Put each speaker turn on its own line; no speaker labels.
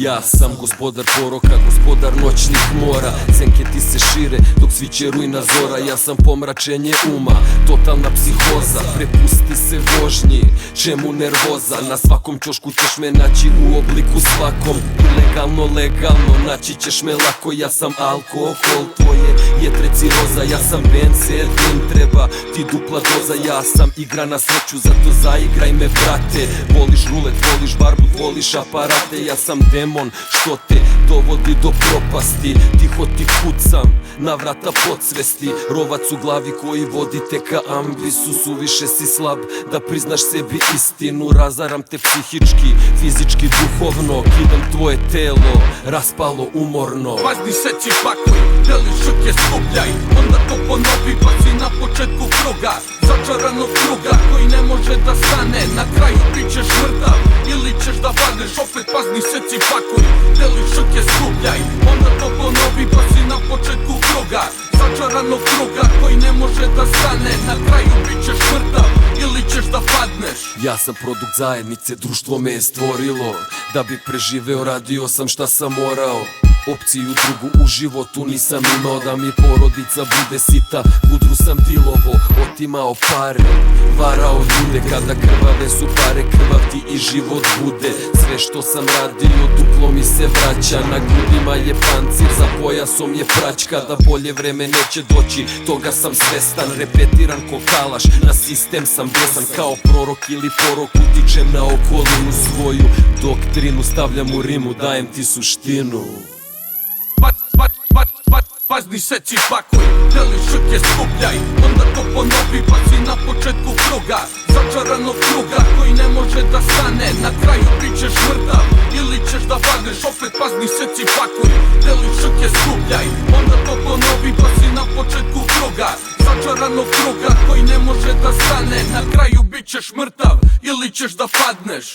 Ja sam gospodar poroka, gospodar noćnih mora. Senke ti se šire dok sviće rujna zora. Ja sam pomračenje uma, totalna psihoza. Prepusti se vožnji, čemu nervoza? Na svakom ćošku ćeš me naći u obliku svakom. Ilegalno, legalno, naći ćeš me lako. Ja sam alkohol, tvoje jetre ciroza. Ja sam benzin, treba ti dupla doza. Ja sam igra na sreću, zato zaigraj me brate. Voliš rulet, voliš barbut, voliš aparate. Ja sam demon što te dovodi do propasti. Tiho ti kucam na vrata podsvesti. Rovac u glavi koji vodi te ka ambisu. Suviše si slab da priznaš sebi istinu. Razaram te psihički, fizički, duhovno. Kidam tvoje telo, raspalo, umorno.
Važni seci pakuj, deli šuke skupljaj. Onda to ponovi pa si na početku kruga. Začaranog kruga koji ne može da stane. Na kraju bit ćeš mrtav ili ćeš da padneš. Opet važni seci pakuj, deli šuke skupljaj. Onda to ponovi pa si na početku kruga. Začaranog kruga koji ne može da stane. Na kraju bit ćeš mrtav ili ćeš da padneš.
Ja sam produkt zajednice, društvo me je stvorilo. Da bi preživeo radio sam šta sam morao. Opciju drugu u životu nisam imao. Da mi porodica bude sita, udru sam dilovo. Otimao pare, varao ljude. Kada krvave su pare, krvav ti i život bude. Sve što sam radio duplo mi se vraća. Na grudima je pancir, za pojasom je praćka. Da bolje vreme neće doći, toga sam svestan. Repetiran ko kalaš, na sistem sam besan. Kao prorok ili porok utičem na okolinu. Svoju doktrinu stavljam u rimu, dajem ti suštinu.
Važni seci pakuj, deli šuke skupljaj. Onda to ponovi pa si na početku kruga. Začaranog kruga koji ne može da stane. Na kraju bit ćeš mrtav ili ćeš da padneš. Opet važni seci pakuj, deli šuke skupljaj. Onda to ponovi pa si na početku kruga. Začaranog kruga koji ne može da stane. Na kraju bit ćeš mrtav ili ćeš da padneš.